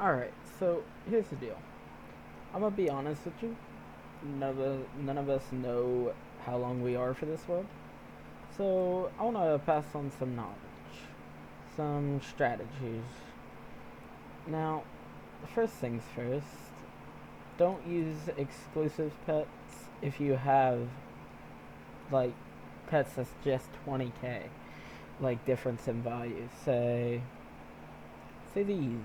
Alright, so here's the deal. I'm gonna be honest with you. None of us know how long we are for this world. So I wanna pass on some knowledge, some strategies. Now, first things first, don't use exclusive pets if you have like pets that's just 20k, like difference in value. Say these.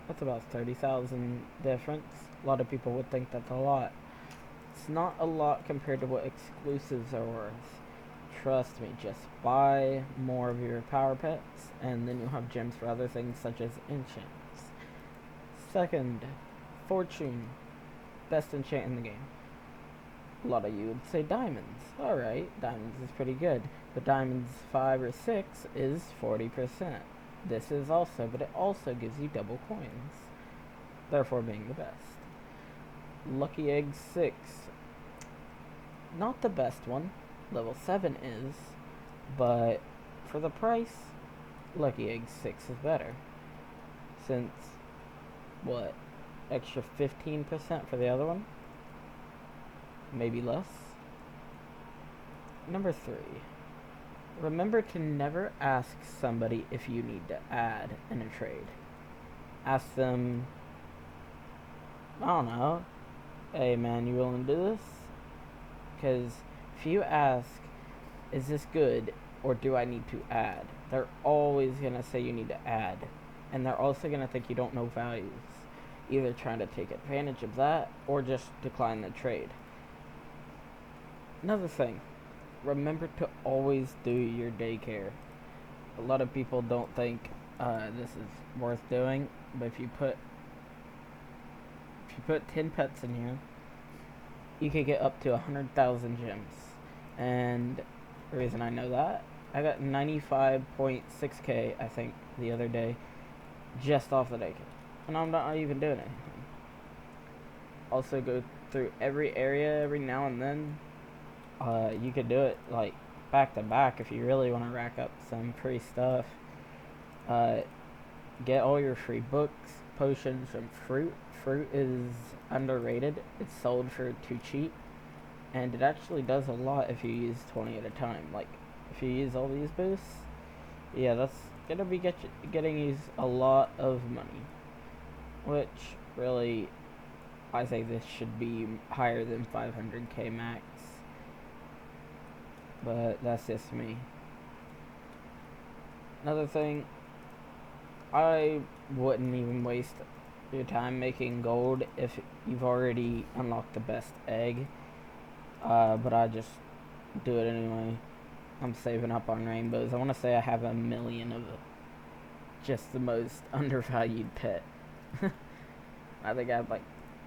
That's about 30,000 difference. A lot of people would think that's a lot. It's not a lot compared to what exclusives are worth. Trust me, just buy more of your power pets, and then you'll have gems for other things such as enchants. Second, fortune. Best enchant in the game. A lot of you would say diamonds. Alright, diamonds is pretty good. But diamonds 5 or 6 is 40%. This is also, but it also gives you double coins. Therefore being the best. Lucky Egg 6. Not the best one. Level 7 is. But for the price, Lucky Egg 6 is better. Since, what, extra 15% for the other one? Maybe less. Number 3. Remember to never ask somebody if you need to add in a trade. Ask them, I don't know, hey man, you willing to do this? Because if you ask, is this good or do I need to add? They're always going to say you need to add. And they're also going to think you don't know values. Either trying to take advantage of that or just decline the trade. Another thing, remember to always do your daycare. A lot of people don't think this is worth doing, but if you put 10 pets in here, you could get up to 100,000 gems. And the reason I know that, I got 95.6k I think the other day just off the daycare, and I'm not even doing anything. Also go through every area every now and then. You could do it like back to back if you really want to rack up some free stuff. Uh, get all your free books, potions, and fruit. Fruit is underrated. It's sold for too cheap, and it actually does a lot if you use 20 at a time. Like if you use all these boosts, yeah, that's gonna be getting you a lot of money. Which really, I think this should be higher than 500k max. But that's just me. Another thing, I wouldn't even waste your time making gold if you've already unlocked the best egg. But I just do it anyway. I'm saving up on rainbows. I want to say I have 1,000,000 of just the most undervalued pet. I think I have like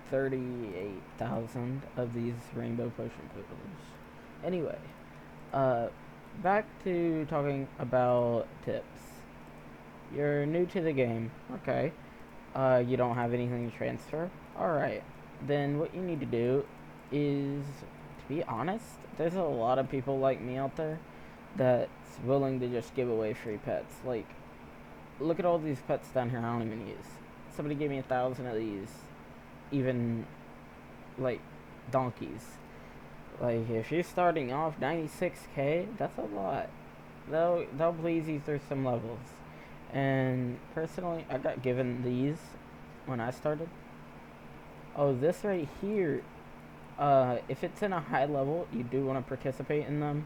38,000 of these rainbow potion poodles. Anyway, back to talking about tips. You're new to the game, okay. You don't have anything to transfer. Alright, then what you need to do is, to be honest, there's a lot of people like me out there that's willing to just give away free pets. Like, look at all these pets down here I don't even use. Somebody gave me 1,000 of these, even, like, donkeys. Like, if you're starting off 96k, that's a lot. They'll please you through some levels. And personally, I got given these when I started. Oh, this right here, if it's in a high level, you do want to participate in them.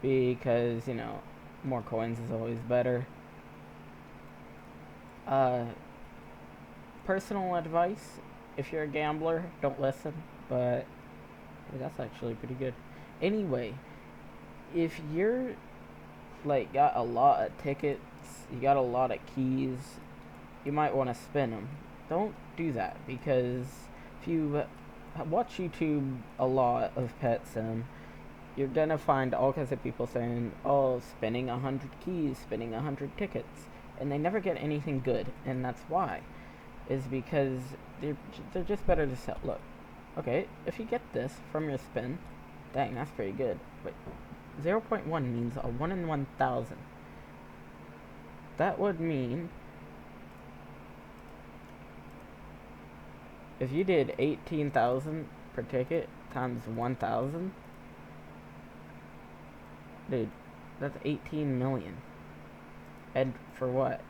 Because, you know, more coins is always better. Personal advice, if you're a gambler, don't listen. But that's actually pretty good. Anyway, if you're like got a lot of tickets, you got a lot of keys, you might want to spin them. Don't do that, because if you watch YouTube a lot of Pet Sim, you're gonna find all kinds of people saying, "Oh, spinning 100 keys, spinning 100 tickets," and they never get anything good, and that's why. Is because they're just better to sell. Look, okay, if you get this from your spin, dang, that's pretty good. But 0.1 means a 1 in 1,000. That would mean If you did 18,000 per ticket times 1,000, dude, that's 18 million. And for what?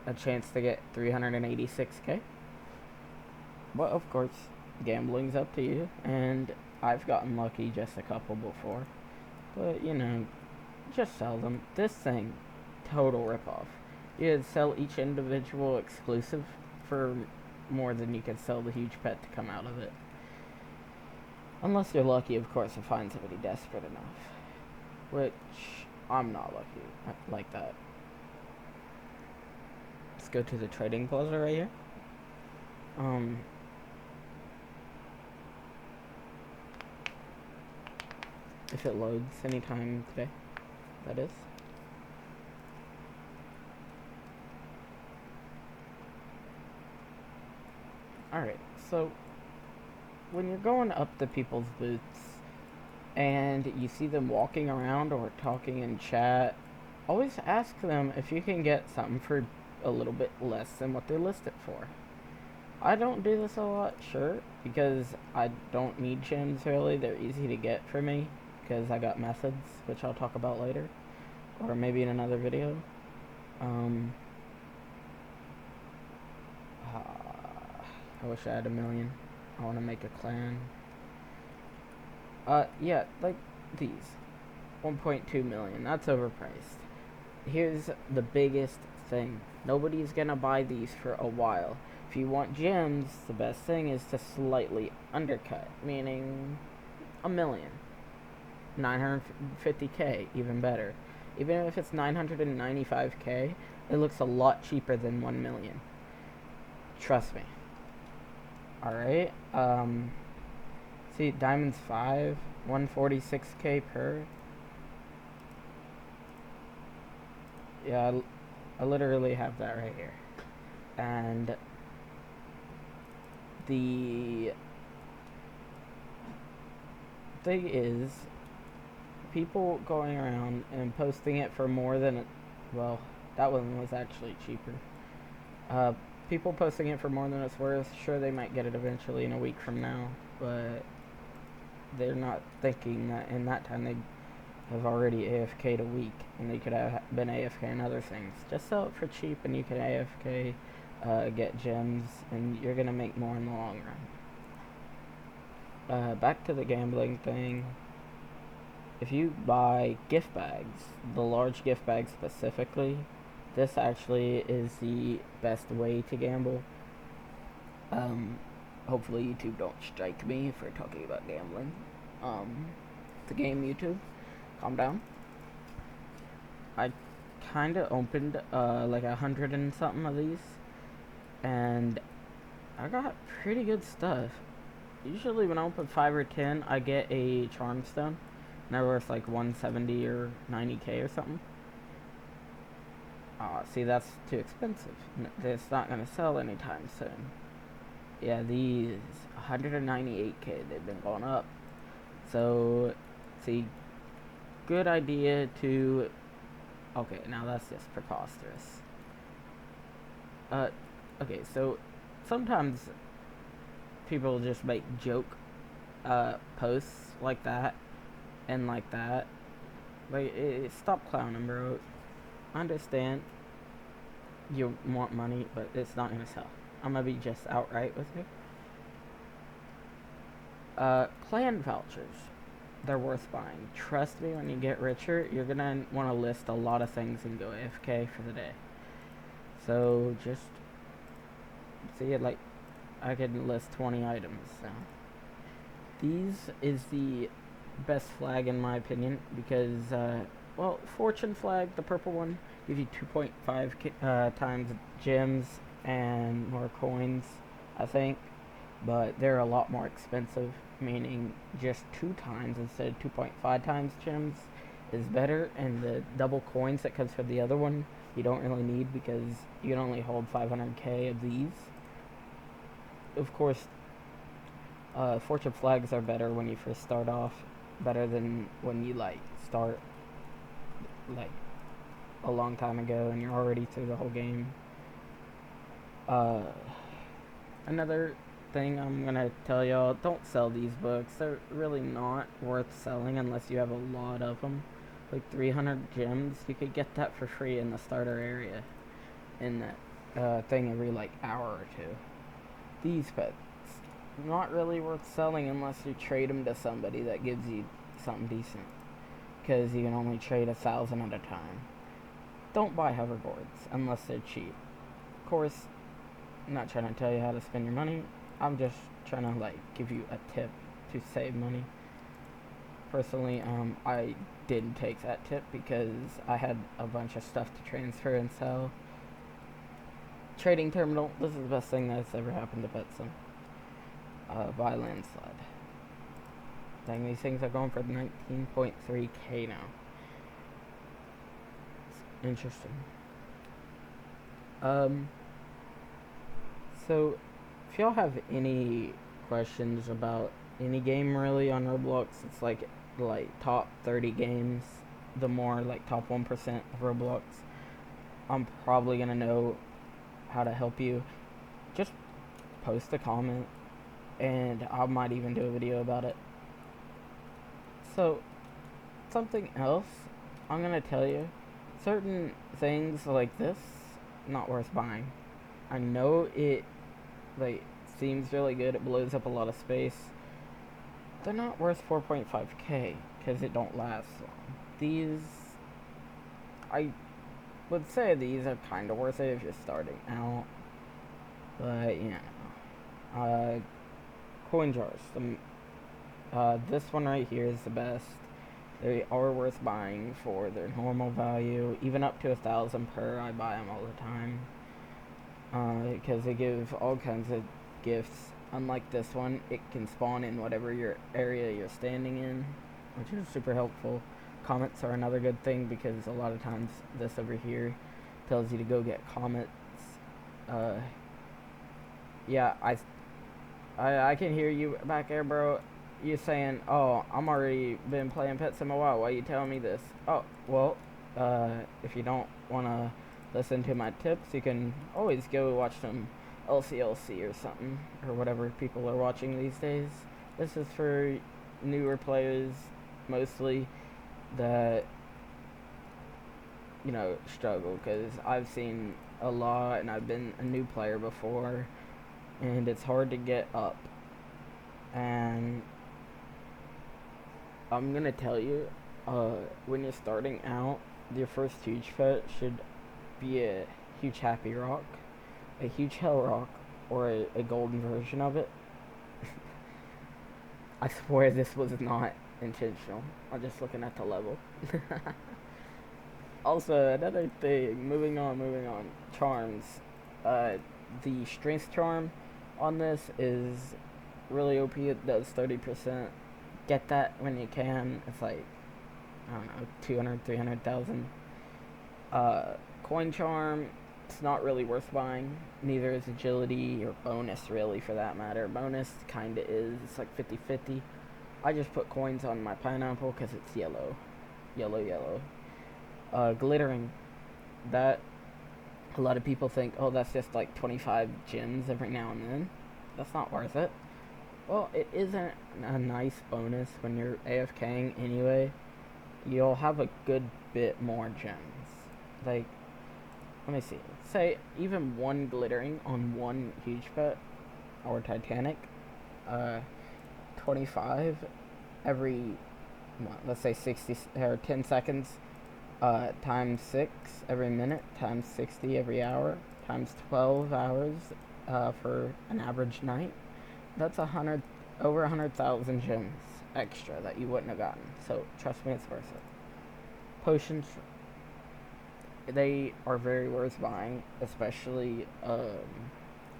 A chance to get 386k? Well, of course, gambling's up to you, and I've gotten lucky just a couple before. But, you know, just sell them. This thing, total ripoff. You'd sell each individual exclusive for more than you could sell the huge pet to come out of it. Unless you're lucky, of course, to find somebody desperate enough. Which, I'm not lucky like that. Let's go to the trading plaza right here. If it loads anytime today, that is. Alright, so when you're going up to people's booths and you see them walking around or talking in chat, always ask them if you can get something for a little bit less than what they're listed for. I don't do this a lot, sure, because I don't need gems really. They're easy to get for me because I got methods, which I'll talk about later, or maybe in another video. I wish I had $1 million. I want to make a clan. Yeah, like these. 1.2 million. That's overpriced. Here's the biggest thing. Nobody's gonna buy these for a while. If you want gems, the best thing is to slightly undercut, meaning $1 million. 950k, even better. Even if it's 995k, it looks a lot cheaper than 1 million. Trust me. Alright, see, Diamonds 5, 146k per. Yeah, I literally have that right here. And the thing is, people going around and posting it for more than, well, that one was actually cheaper. People posting it for more than it's worth, sure, they might get it eventually in a week from now, but they're not thinking that in that time they have already AFK'd a week, and they could have been AFK in other things. Just sell it for cheap, and you can AFK, get gems, and you're gonna make more in the long run. Back to the gambling thing. If you buy gift bags, the large gift bags specifically, this actually is the best way to gamble. Hopefully YouTube don't strike me for talking about gambling. The game, YouTube. Calm down. I kinda opened like 100 and something of these, and I got pretty good stuff. Usually when I open 5 or 10, I get a charm stone, and they're worth like 170 or 90k or something. See, that's too expensive. It's not gonna sell anytime soon. Yeah, these 198k, they've been going up. So, see, good idea to. Okay, now that's just preposterous. Okay, so sometimes people just make joke posts like that and like that. Like, stop clowning, bro. Understand you want money, but it's not gonna sell. I'm gonna be just outright with you. Clan vouchers, they're worth buying. Trust me, when you get richer, you're gonna want to list a lot of things and go AFK for the day. So just see it, like I could list 20 items now. These is the best flag in my opinion because well, fortune flag, the purple one, gives you 2.5 times gems and more coins, I think, but they're a lot more expensive, meaning just 2 times instead of 2.5 times gems is better, and the double coins that comes from the other one you don't really need because you can only hold 500k of these. Of course, fortune flags are better when you first start off, better than when you like start like a long time ago and you're already through the whole game. Another thing I'm gonna tell y'all, don't sell these books. They're really not worth selling unless you have a lot of them. Like 300 gems, you could get that for free in the starter area in that thing every like hour or two. These pets, not really worth selling unless you trade them to somebody that gives you something decent, because you can only trade 1,000 at a time. Don't buy hoverboards unless they're cheap. Of course, I'm not trying to tell you how to spend your money. I'm just trying to like give you a tip to save money. Personally, I didn't take that tip because I had a bunch of stuff to transfer and sell. Trading terminal. This is the best thing that's ever happened to Betsson. By landslide. Dang, these things are going for 19.3k now. It's interesting. So, if y'all have any questions about any game really on Roblox, it's like top 30 games, the more like top 1% of Roblox, I'm probably gonna know how to help you. Just post a comment and I might even do a video about it. So, something else I'm gonna tell you, certain things like this, not worth buying. I know it like seems really good, it blows up a lot of space. They're not worth 4.5k because it don't last long. These, I would say these are kind of worth it if you're starting out, but yeah. Coin jars. This one right here is the best. They are worth buying for their normal value, even up to 1,000 per. I buy them all the time because they give all kinds of gifts. Unlike this one, it can spawn in whatever your area you're standing in, which is super helpful. Comets are another good thing because a lot of times this over here tells you to go get comets. Yeah, I can hear you back there, bro. You saying, oh, I'm already been playing Pet Sim a while. Why you telling me this? Oh, well, if you don't want to listen to my tips, you can always go watch some LCLC or something, or whatever people are watching these days. This is for newer players, mostly, that, you know, struggle, because I've seen a lot, and I've been a new player before, and it's hard to get up. And I'm gonna tell you, when you're starting out, your first huge pet should be a huge happy rock, a huge hell rock, or a golden version of it. I swear this was not intentional. I'm just looking at the level. Also, another thing, moving on. Charms. The strength charm on this is really OP. It does 30%. Get that when you can. It's like, I don't know, 200, 300,000. Coin charm, it's not really worth buying. Neither is agility or bonus, really, for that matter. Bonus kinda is. It's like 50-50. I just put coins on my pineapple because it's yellow. Yellow. Glittering. That, a lot of people think, oh, that's just like 25 gems every now and then. That's not worth it. Well, it isn't a nice bonus when you're AFKing anyway. You'll have a good bit more gems. Like, let me see. Say even one glittering on one huge pet or Titanic, 25 every, let's say 60 or 10 seconds, times 6 every minute, times 60 every hour, times 12 hours for an average night. That's over 100,000 gems extra that you wouldn't have gotten. So trust me, it's worth it. Potions, they are very worth buying, especially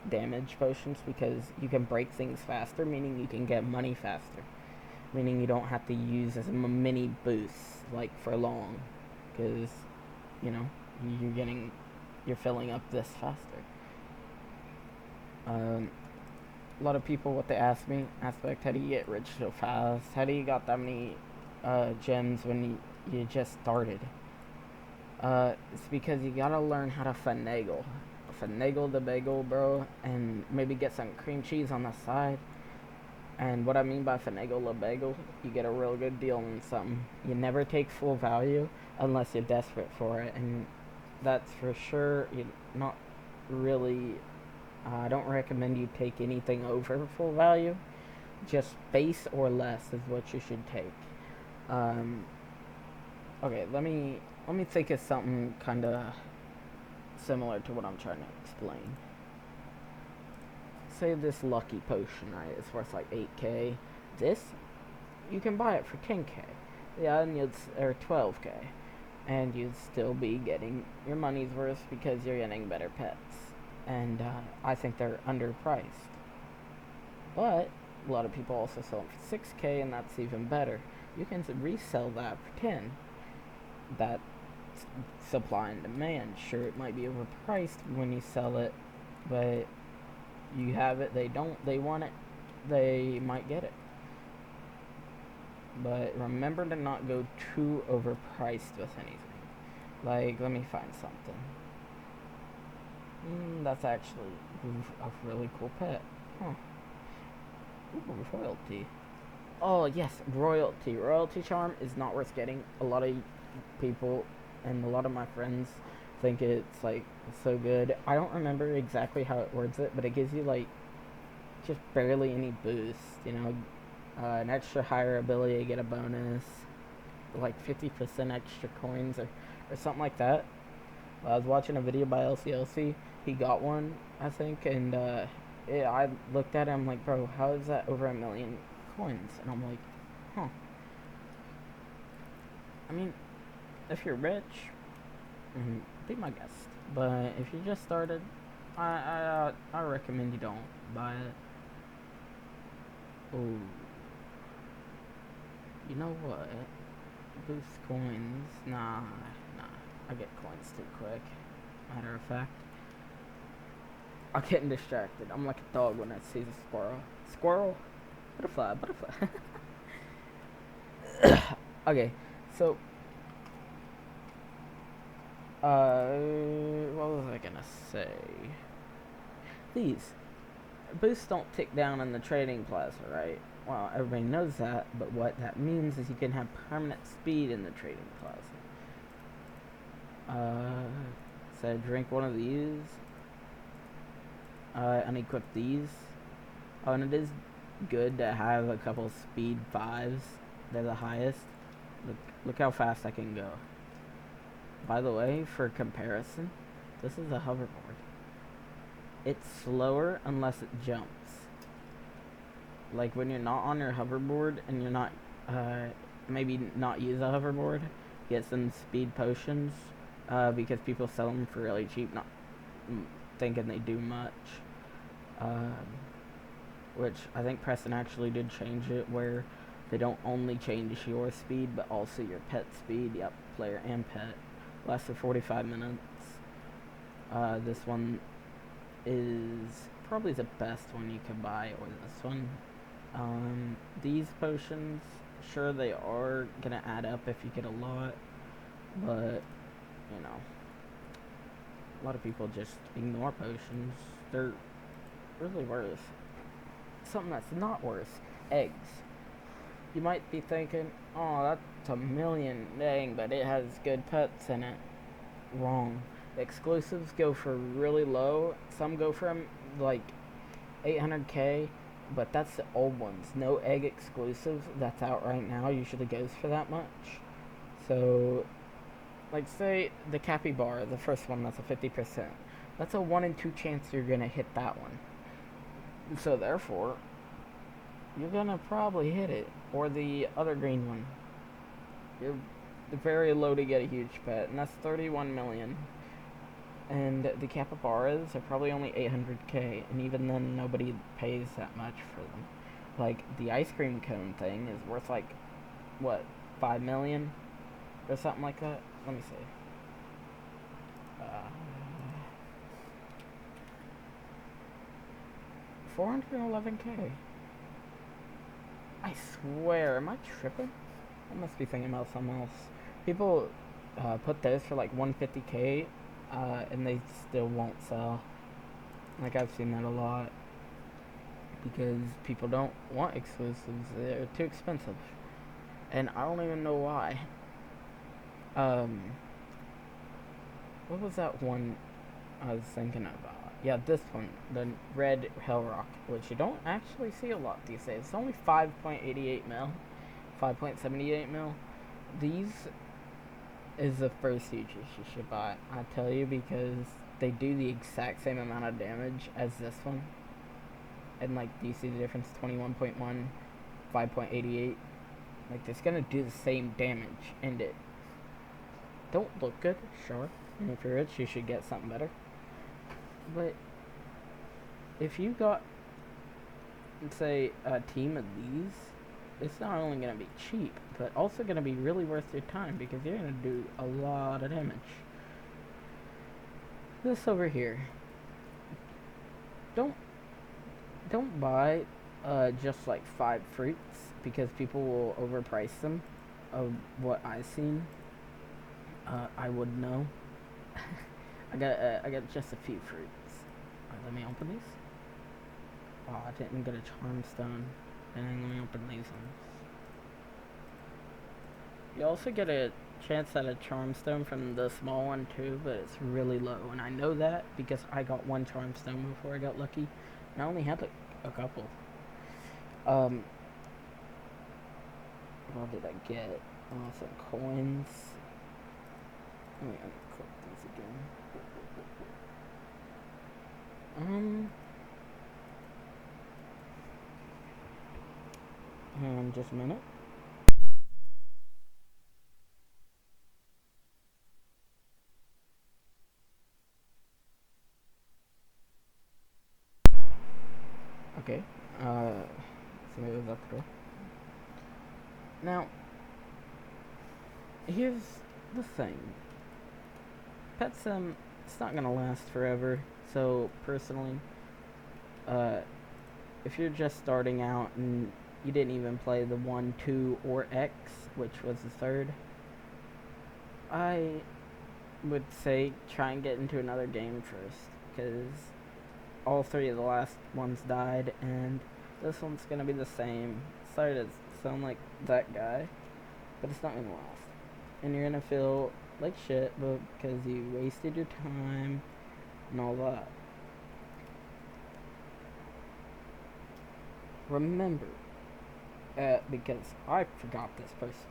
damage potions, because you can break things faster, meaning you can get money faster, meaning you don't have to use as many boosts like for long, because you know you're filling up this faster. A lot of people, what they ask me, Aspect, how do you get rich so fast? How do you got that many gems when you just started? It's because you gotta learn how to finagle. GonnaFannagleDaBagel, bro, and maybe get some cream cheese on the side. And what I mean by FannagleDaBagel, you get a real good deal on something. You never take full value unless you're desperate for it, and that's for sure. You not really. I don't recommend you take anything over full value. Just base or less is what you should take. Um, okay, let me think of something kind of similar to what I'm trying to explain. Say this lucky potion, right? It's worth like 8k. This, you can buy it for 10k. Yeah, and or 12k, and you'd still be getting your money's worth because you're getting better pets. And I think they're underpriced. But a lot of people also sell them for 6k, and that's even better. You can resell that for 10. That's supply and demand. Sure, it might be overpriced when you sell it, but you have it, they don't, they want it, they might get it. But remember to not go too overpriced with anything. Like, let me find something. That's actually a really cool pet. Huh. Ooh, royalty. Oh, yes, royalty. Royalty charm is not worth getting. A lot of people and a lot of my friends think it's like so good. I don't remember exactly how it words it, but it gives you like just barely any boost, you know, an extra higher ability to get a bonus, like 50% extra coins or something like that. I was watching a video by LCLC. He got one, I think, and I looked at it. I'm like, bro, how is that over 1 million coins? And I'm like, huh. I mean, if you're rich, be my guest. But if you just started, I recommend you don't buy it. Oh, you know what? Boost coins? Nah. I get coins too quick. Matter of fact, I'm getting distracted. I'm like a dog when I see a squirrel. Squirrel? Butterfly. Okay, so what was I gonna say? These boosts don't tick down in the trading plaza, right? Well, everybody knows that, but what that means is you can have permanent speed in the trading plaza. So drink one of these. And equip these. Oh, and it is good to have a couple speed 5s. They're the highest. Look how fast I can go. By the way, for comparison, this is a hoverboard. It's slower unless it jumps. Like when you're not on your hoverboard and you're not, maybe not use a hoverboard, get some speed potions, because people sell them for really cheap, not thinking they do much. Which I think Preston actually did change it where they don't only change your speed but also your pet speed. Yep, player and pet. Lasts for 45 minutes. This one is probably the best one you could buy, or this one. These potions, sure they are gonna add up if you get a lot, but you know, a lot of people just ignore potions. They're really worth something that's not worth eggs. You might be thinking, oh, that's 1 million, dang, but it has good pets in it. Wrong. The exclusives go for really low. Some go from like 800k, but that's the old ones. No egg exclusive that's out right now usually goes for that much. So, like say the capybara, the first one, that's a 50%. That's a 1 in 2 chance you're gonna hit that one. So therefore, you're gonna probably hit it. Or the other green one. You're very low to get a huge pet, and that's 31 million. And the capybaras are probably only 800k, and even then nobody pays that much for them. Like the ice cream cone thing is worth like what, 5 million or something like that. Let me see. 411k. I swear, am I tripping? I must be thinking about something else. People put those for like 150k, and they still won't sell. Like, I've seen that a lot because people don't want exclusives. They're too expensive, and I don't even know why. Um, what was that one I was thinking about? Yeah, this one, the red Hell Rock, which you don't actually see a lot these days. It's only 5.88 mil, 5.78 mil. These is the first features you should buy. I tell you, because they do the exact same amount of damage as this one. And like, do you see the difference? 21.1, 5.88. Like, it's gonna do the same damage, and it don't look good, sure. And if you're rich, you should get something better. But if you got, say, a team of these, it's not only going to be cheap, but also going to be really worth your time because you're going to do a lot of damage. This over here, don't buy just like 5 fruits because people will overprice them. Of what I've seen, I would know. I got just a few fruits. Let me open these. Oh, I didn't get a charm stone. And let me open these ones. You also get a chance at a charm stone from the small one too, but it's really low. And I know that because I got one charm stone before I got lucky. And I only had like a couple. What did I get? Oh, some coins. Let me unclick these again. Just a minute. Okay. Somebody was at the door. Now, here's the thing. Pet Sim, it's not gonna last forever. So personally, if you're just starting out and you didn't even play the 1, 2, or X, which was the third, I would say try and get into another game first, because all 3 of the last ones died, and this one's gonna be the same. Sorry to sound like that guy, but it's not gonna last. And you're gonna feel like shit, but because you wasted your time and all that. Remember, because I forgot this personally,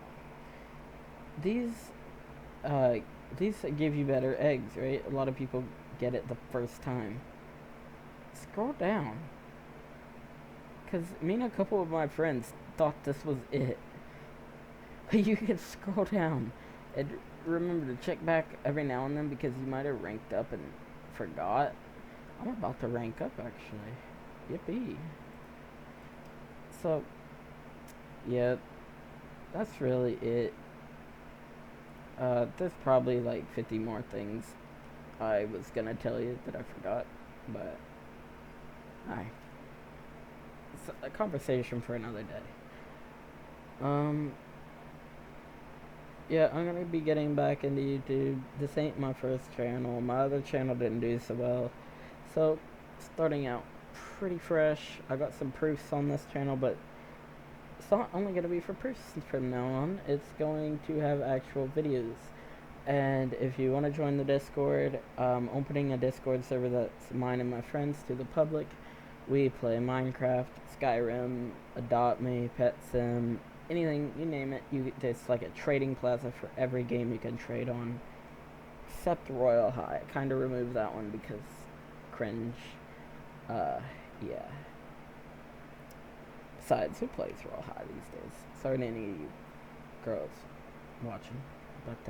these give you better eggs, right? A lot of people get it the first time. Scroll down, because me and a couple of my friends thought this was it. You can scroll down and remember to check back every now and then because you might have ranked up and forgot. I'm about to rank up actually. Yippee. So, yeah, that's really it. There's probably like 50 more things I was gonna tell you that I forgot, but it's a conversation for another day. Yeah, I'm gonna be getting back into YouTube. This ain't my first channel. My other channel didn't do so well, so starting out pretty fresh. I got some proofs on this channel, but it's not only going to be for proofs from now on. It's going to have actual videos. And if you want to join the Discord, opening a Discord server that's mine and my friends to the public. We play Minecraft, Skyrim, Adopt Me, Pet Sim, anything, you name it. It's like a trading plaza for every game you can trade on, except Royal High. I kind of removed that one because cringe. Yeah. Besides, who plays Royal High these days? Sorry to any of you girls watching, but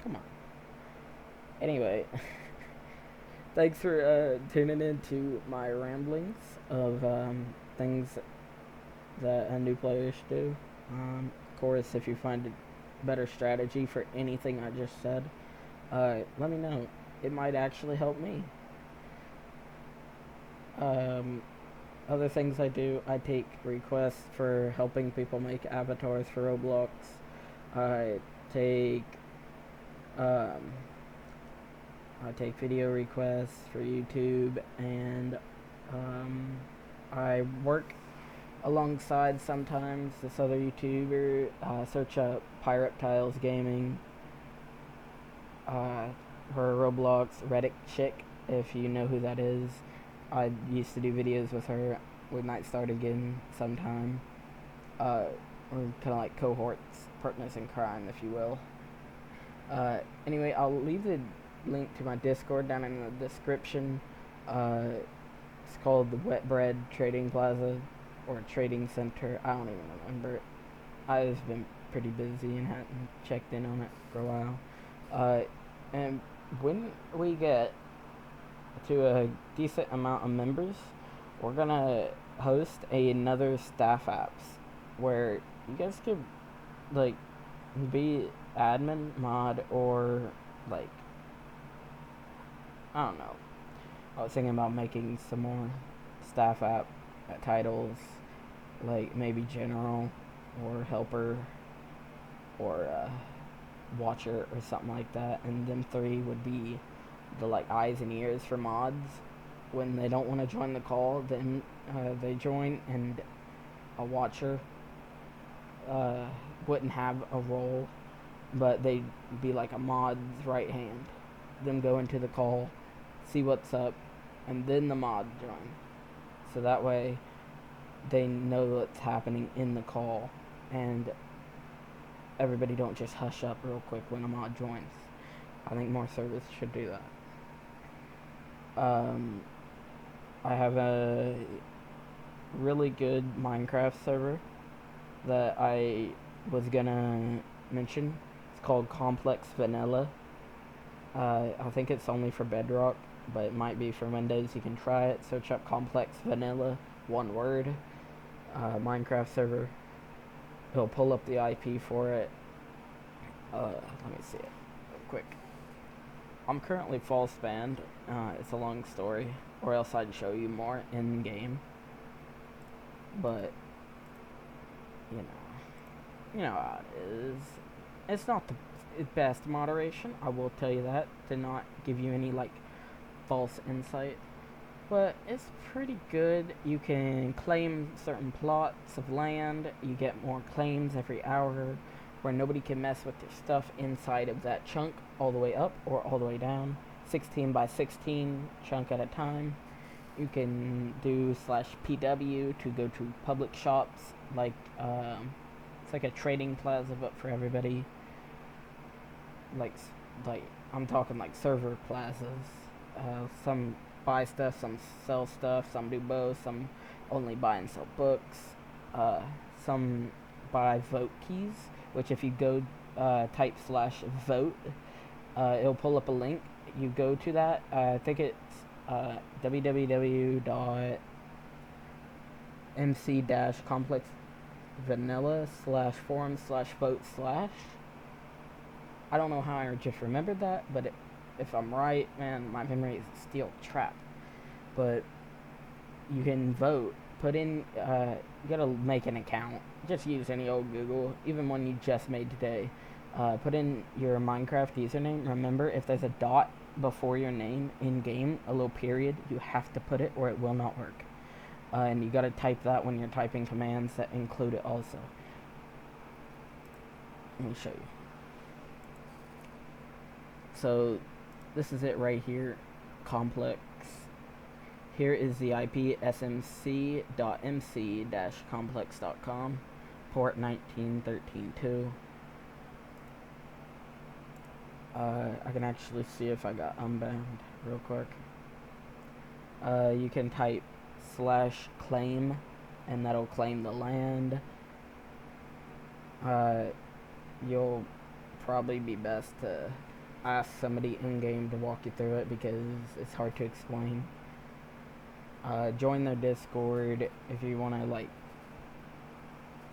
come on. Anyway, thanks for tuning in to my ramblings of things that a new player should do. Of course, if you find a better strategy for anything I just said, let me know. It might actually help me. Other things I do, I take requests for helping people make avatars for Roblox. I take I take video requests for YouTube, and I work alongside sometimes this other YouTuber. Search up Pyreptiles Gaming. Her Roblox Reddit chick, if you know who that is. I used to do videos with her. We might start again sometime. We're kind of like cohorts, partners in crime, if you will. Anyway, I'll leave the link to my Discord down in the description. It's called the Wet Bread Trading Plaza, or Trading Center. I don't even remember it. I've been pretty busy and hadn't checked in on it for a while. And when we get to a decent amount of members, we're gonna host another staff apps where you guys could like be admin, mod, or like I don't know. I was thinking about making some more staff app titles, like maybe general or helper or watcher or something like that, and them three would be the like eyes and ears for mods. When they don't want to join the call, then they join, and a watcher wouldn't have a role, but they'd be like a mod's right hand. Them go into the call, see what's up, and then the mod join. So that way they know what's happening in the call, and everybody don't just hush up real quick when a mod joins. I think more servers should do that. I have a really good Minecraft server that I was gonna mention. It's called Complex Vanilla. I think it's only for Bedrock, but it might be for Windows. You can try it. Search up Complex Vanilla, one word, Minecraft server. It'll pull up the IP for it. Let me see it real quick. I'm currently false banned. It's a long story, or else I'd show you more in game. But you know how it is. It's not the best moderation, I will tell you that, to not give you any like false insight, but it's pretty good. You can claim certain plots of land. You get more claims every hour, where nobody can mess with your stuff inside of that chunk, all the way up or all the way down. 16 by 16 chunk at a time. You can do /PW to go to public shops, like it's like a trading plaza but for everybody. Like I'm talking like server plazas. Some buy stuff, some sell stuff, some do both, some only buy and sell books, some buy vote keys, which if you go type /vote, it'll pull up a link. You go to that. I think it's www.mc-complexvanilla/forum/vote/. I don't know how I just remembered that, but if I'm right, man, my memory is steel trap. But you can vote. Put in, you gotta make an account. Just use any old Google, even one you just made today. Put in your Minecraft username. Remember, if there's a dot before your name in game, a little period, you have to put it or it will not work. And you gotta type that when you're typing commands that include it also. Let me show you. So this is it right here, complex. Here is the IP, smc.mc-complex.com, port 19.13.2. I can actually see if I got unbound real quick. You can type /claim, and that'll claim the land. You'll probably be best to ask somebody in game to walk you through it, because it's hard to explain. Join their Discord if you want to like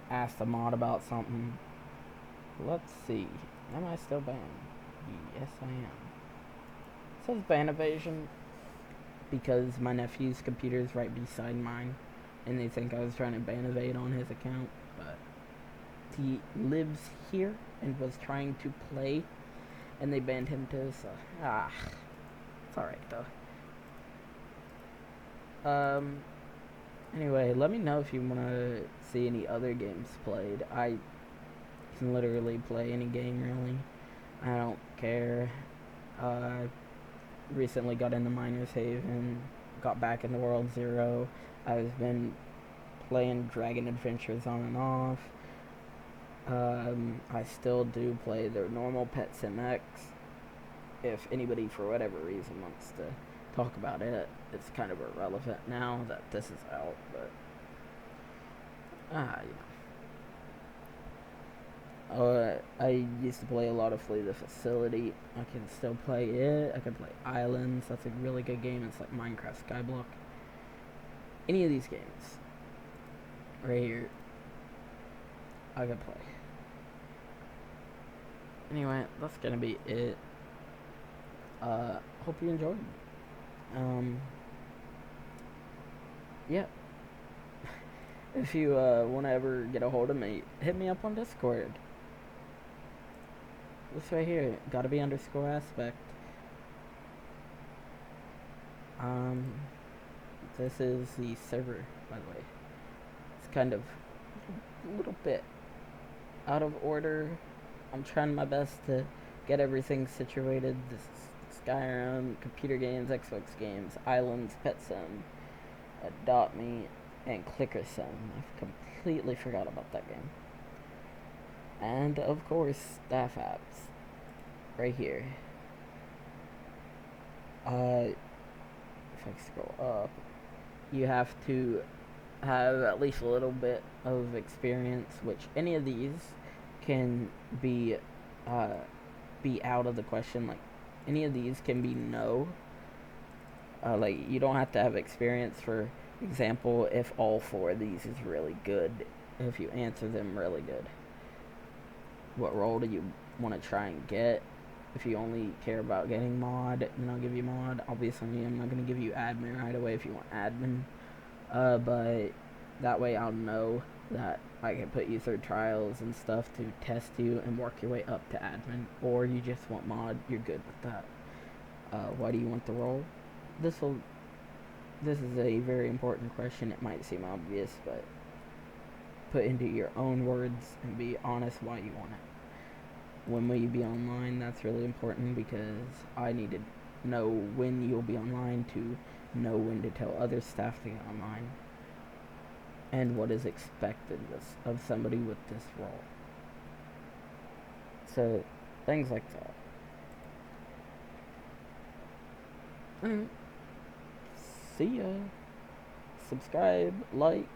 ask the mod about something. Let's see, am I still banned? Yes, I am. It says ban evasion because my nephew's computer is right beside mine, and they think I was trying to ban evade on his account, but he lives here and was trying to play, and they banned him too, so It's alright though. Anyway, let me know if you want to see any other games played. I can literally play any game, really. I don't care. I recently got into Miners Haven, got back into World Zero. I've been playing Dragon Adventures on and off. I still do play the normal Pet Sim X. If anybody, for whatever reason, wants to talk about it, it's kind of irrelevant now that this is out, but I used to play a lot of Flee the Facility. I can still play it. I can play Islands. That's a really good game. It's like Minecraft Skyblock. Any of these games right here, I can play. Anyway, that's gonna be it. Hope you enjoyed. Yeah. If you want to ever get a hold of me, hit me up on Discord. This right here, gotta be _aspect. This is the server, by the way. It's kind of a little bit out of order. I'm trying my best to get everything situated. This is Skyrim, computer games, Xbox games, Islands, Pet Sim, Adopt Me, and Clicker Sim. I completely forgot about that game. And of course, staff apps. Right here. If I scroll up, you have to have at least a little bit of experience, which any of these can be out of the question. Like any of these can be no. Like you don't have to have experience. For example, if all 4 of these is really good, if you answer them really good, what role do you want to try and get? If you only care about getting mod, then I'll give you mod. Obviously, I'm not going to give you admin right away if you want admin. But that way I'll know that I can put you through trials and stuff to test you and work your way up to admin. Or you just want mod, you're good with that. Why do you want the role? This is a very important question. It might seem obvious, but put into your own words and be honest why you want it. When will you be online? That's really important because I need to know when you'll be online to know when to tell other staff to get online and what is expected of somebody with this role. So, things like that. See ya. Subscribe, like.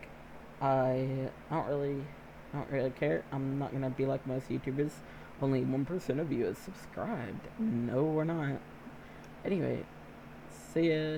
I don't really care. I'm not gonna be like most YouTubers. Only 1% of you is subscribed. No, we're not. Anyway, see ya.